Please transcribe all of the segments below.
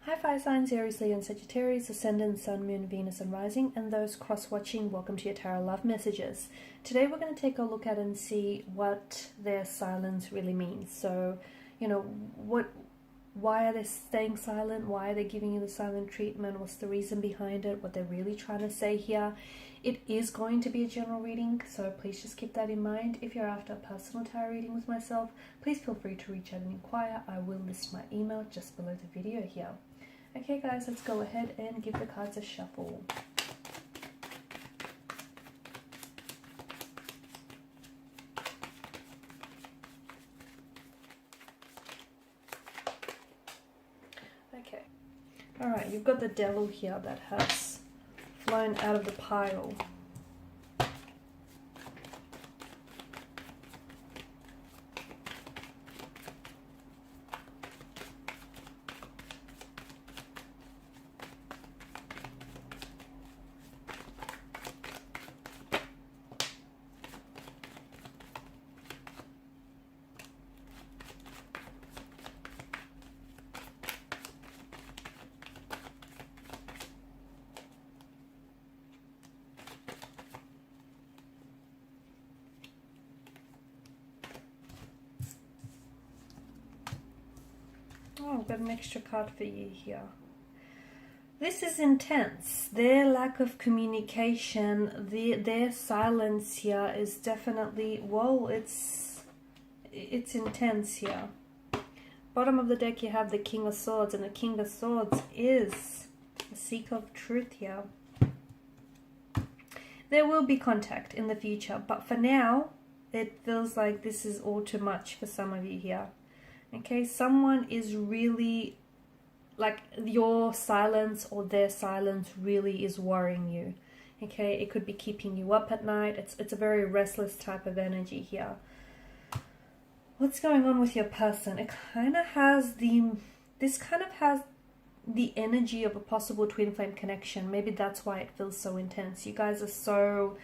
Hi fire signs, Aries, Leo and Sagittarius, Ascendant, Sun, Moon, Venus and Rising, and those cross-watching, welcome to your Tarot Love Messages. Today we're going to take a look at and see what their silence really means. So, why are they staying silent? Why are they giving you the silent treatment? What's the reason behind it? What they're really trying to say here? It is going to be a general reading, so please just keep that in mind. If you're after a personal tarot reading with myself, please feel free to reach out and inquire. I will list my email just below the video here. Okay guys, let's go ahead and give the cards a shuffle. Okay. Alright, you've got the Devil here that has flown out of the pile. Oh, I've got an extra card for you here. This is intense. Their lack of communication, their silence here is definitely, well, it's intense here. Bottom of the deck you have the King of Swords, and the King of Swords is the seeker of truth here. There will be contact in the future, but for now, it feels like this is all too much for some of you here. Okay, someone is really, like, your silence or their silence really is worrying you. Okay, it could be keeping you up at night. It's a very restless type of energy here. What's going on with your person? It kind of has this kind of has the energy of a possible twin flame connection. Maybe that's why it feels so intense. You guys are so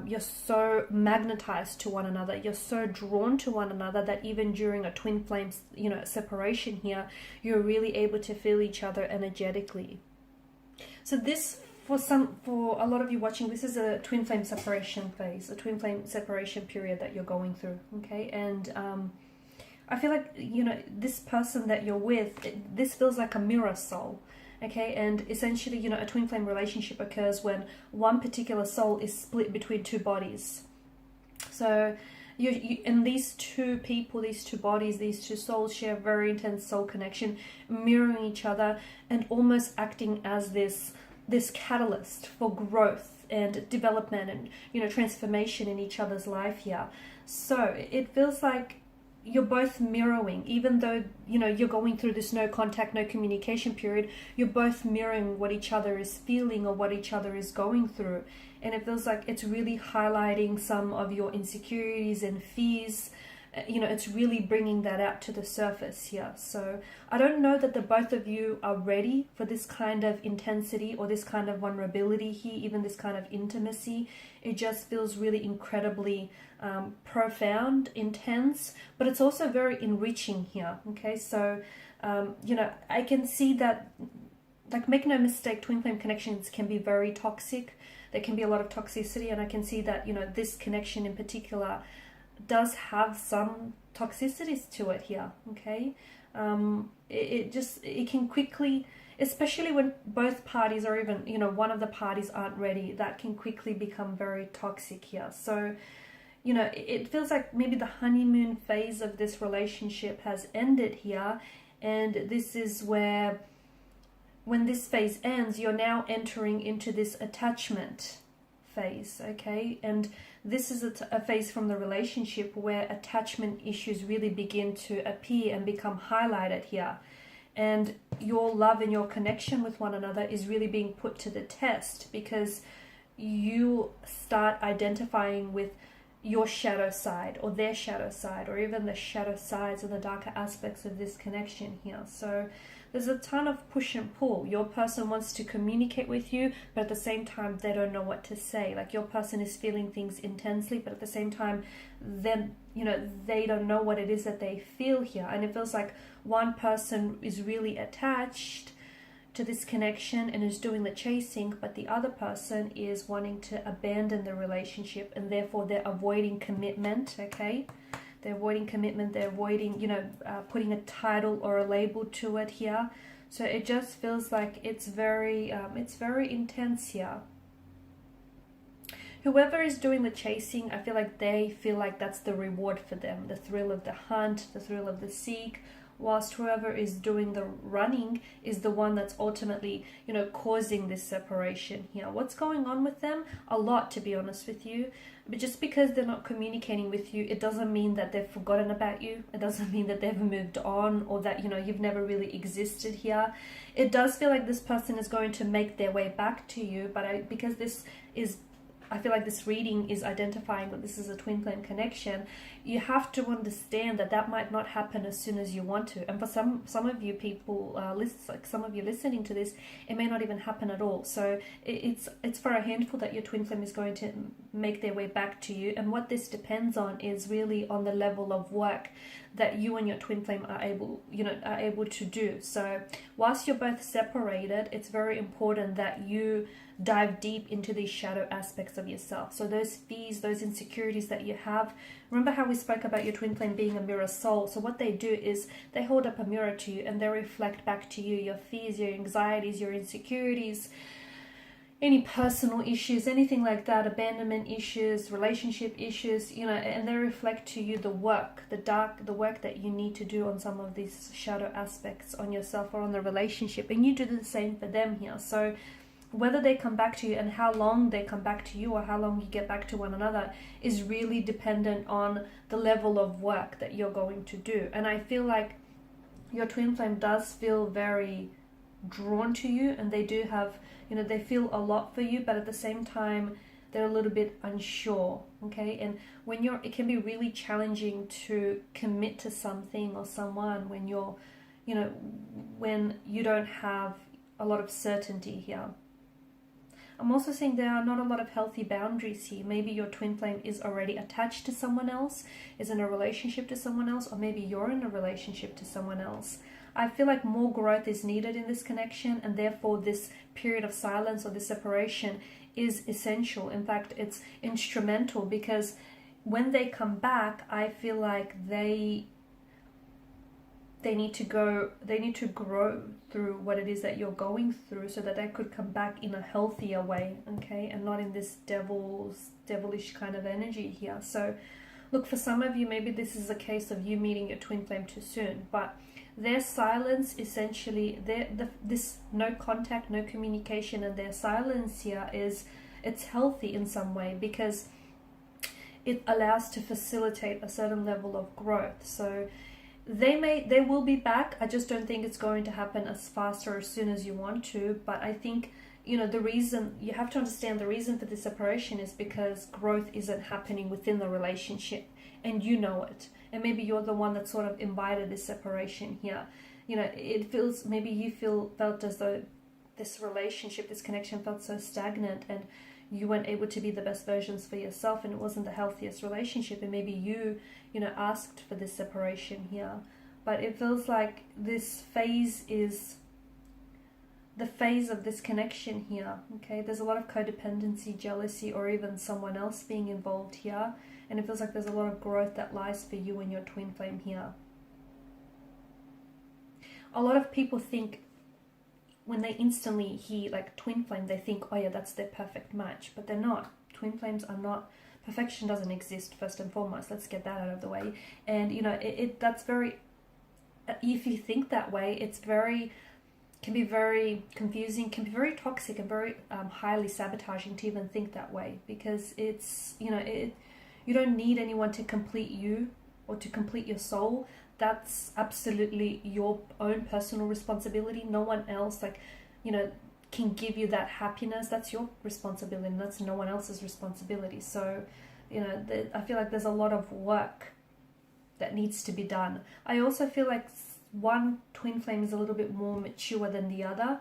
you're so magnetized to one another, you're so drawn to one another that even during a twin flame separation here, you're really able to feel each other energetically. So this, for a lot of you watching, this is a twin flame separation phase, a twin flame separation period that you're going through. Okay, and I feel like, this person that you're with, this feels like a mirror soul. Okay, and essentially, a twin flame relationship occurs when one particular soul is split between two bodies. So, and these two people, these two bodies, these two souls share a very intense soul connection, mirroring each other and almost acting as this catalyst for growth and development and, transformation in each other's life here. So, it feels like you're both mirroring, even though you're going through this no contact, no communication period, you're both mirroring what each other is feeling or what each other is going through. And it feels like it's really highlighting some of your insecurities and fears. It's really bringing that out to the surface here. So I don't know that the both of you are ready for this kind of intensity or this kind of vulnerability here, even this kind of intimacy. It just feels really incredibly profound, intense, but it's also very enriching here. Okay, so I can see that, like, make no mistake, twin flame connections can be very toxic. There can be a lot of toxicity, and I can see that this connection in particular does have some toxicities to it here. Okay, it can quickly, especially when both parties or even one of the parties aren't ready, that can quickly become very toxic here. So it feels like maybe the honeymoon phase of this relationship has ended here, and this is where, when this phase ends, you're now entering into this attachment phase. Okay, and this is a phase from the relationship where attachment issues really begin to appear and become highlighted here, and your love and your connection with one another is really being put to the test, because you start identifying with your shadow side or their shadow side, or even the shadow sides and the darker aspects of this connection here. So there's a ton of push and pull. Your person wants to communicate with you, but at the same time, they don't know what to say. Like, your person is feeling things intensely, but at the same time, then, they don't know what it is that they feel here. And it feels like one person is really attached, to this connection and is doing the chasing, but the other person is wanting to abandon the relationship, and therefore they're avoiding commitment, okay? They're avoiding commitment, they're avoiding, you know, putting a title or a label to it here. So it just feels like it's very intense here. Whoever is doing the chasing, I feel like they feel like that's the reward for them, the thrill of the hunt, the thrill of the seek, whilst whoever is doing the running is the one that's ultimately, you know, causing this separation here. What's going on with them? A lot, to be honest with you. But just because they're not communicating with you, it doesn't mean that they've forgotten about you. It doesn't mean that they've moved on, or that, you know, you've never really existed here. It does feel like this person is going to make their way back to you, but because this is, I feel like this reading is identifying that this is a twin flame connection, you have to understand that that might not happen as soon as you want to. And for some of you people, like some of you listening to this, it may not even happen at all. So it's for a handful that your twin flame is going to make their way back to you. And what this depends on is really on the level of work that you and your twin flame are able to do. So whilst you're both separated, it's very important that you dive deep into these shadow aspects of yourself. So those fears, those insecurities that you have, remember how we spoke about your twin flame being a mirror soul? So what they do is they hold up a mirror to you and they reflect back to you your fears, your anxieties, your insecurities, any personal issues, anything like that, abandonment issues, relationship issues, you know, and they reflect to you the work, the work that you need to do on some of these shadow aspects on yourself or on the relationship, and you do the same for them here. So whether they come back to you and how long they come back to you, or how long you get back to one another, is really dependent on the level of work that you're going to do. And I feel like your twin flame does feel very drawn to you, and they do have, you know, they feel a lot for you, but at the same time they're a little bit unsure, okay? And when it can be really challenging to commit to something or someone when you're, you know, when you don't have a lot of certainty here. I'm also seeing there are not a lot of healthy boundaries here. Maybe your twin flame is already attached to someone else, is in a relationship to someone else, or maybe you're in a relationship to someone else. I feel like more growth is needed in this connection, and therefore this period of silence or this separation is essential. In fact, it's instrumental, because when they come back, I feel like they need to grow through what it is that you're going through, so that they could come back in a healthier way, okay, and not in this devilish kind of energy here. So look, for some of you, maybe this is a case of you meeting your twin flame too soon, but their silence, essentially, this no contact, no communication, and their silence here it's healthy in some way, because it allows to facilitate a certain level of growth. So they will be back. I just don't think it's going to happen as fast or as soon as you want to. But I think, you know, the reason, you have to understand the reason for this separation is because growth isn't happening within the relationship, and you know it. And maybe you're the one that sort of invited this separation here. You know, it feels, maybe you felt as though this relationship, this connection felt so stagnant, and you weren't able to be the best versions for yourself, and it wasn't the healthiest relationship, and maybe you know, asked for this separation here. But it feels like this phase is the phase of this connection here, okay? There's a lot of codependency, jealousy, or even someone else being involved here, and it feels like there's a lot of growth that lies for you and your twin flame here. A lot of people think, when they instantly hear like twin flame, they think, oh yeah, that's their perfect match, but they're not. Twin flames are not. Perfection doesn't exist, first and foremost. Let's get that out of the way. And you know, that's very, if you think that way, can be very confusing, can be very toxic, and very highly sabotaging to even think that way, because it's, you know, you don't need anyone to complete you or to complete your soul. That's absolutely your own personal responsibility. No one else, like, you know, can give you that happiness. That's your responsibility, and that's no one else's responsibility. So, you know, I feel like there's a lot of work that needs to be done. I also feel like one twin flame is a little bit more mature than the other.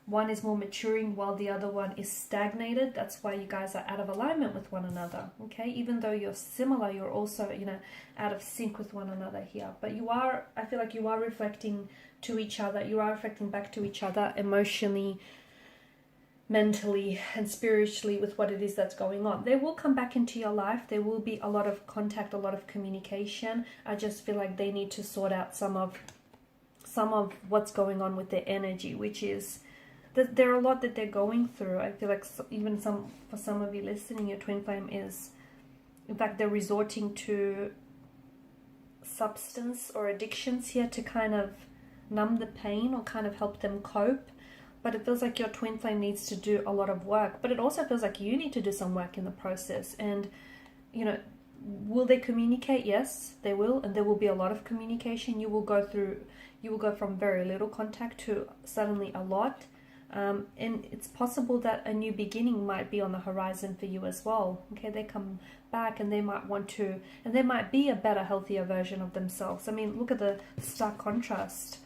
One is more maturing while the other one is stagnated. That's why you guys are out of alignment with one another, okay? Even though you're similar, you're also, you know, out of sync with one another here. But I feel like you are reflecting to each other. You are reflecting back to each other emotionally, mentally, and spiritually with what it is that's going on. They will come back into your life. There will be a lot of contact, a lot of communication. I just feel like they need to sort out some of what's going on with their energy, which is that there are a lot that they're going through. I feel like even for some of you listening, your twin flame is, in fact, they're resorting to substance or addictions here to kind of numb the pain or kind of help them cope. But it feels like your twin flame needs to do a lot of work, but it also feels like you need to do some work in the process. And, you know, will they communicate? Yes, they will. And there will be a lot of communication. You will go from very little contact to suddenly a lot. And it's possible that a new beginning might be on the horizon for you as well. Okay, they come back and they might want to, and they might be a better, healthier version of themselves. I mean, look at the stark contrast,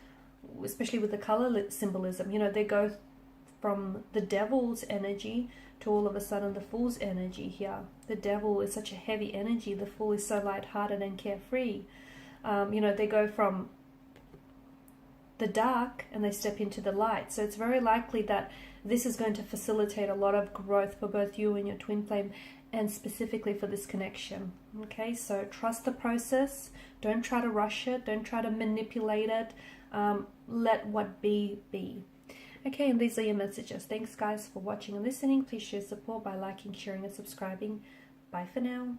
especially with the color symbolism. You know, they go from the devil's energy to all of a sudden the fool's energy here. The devil is such a heavy energy. The fool is so lighthearted and carefree. You know, they go from the dark and they step into the light. So it's very likely that this is going to facilitate a lot of growth for both you and your twin flame, and specifically for this connection. Okay, so trust the process. Don't try to rush it. Don't try to manipulate it. Let what be. Okay, and these are your messages. Thanks guys for watching and listening. Please show support by liking, sharing and subscribing. Bye for now.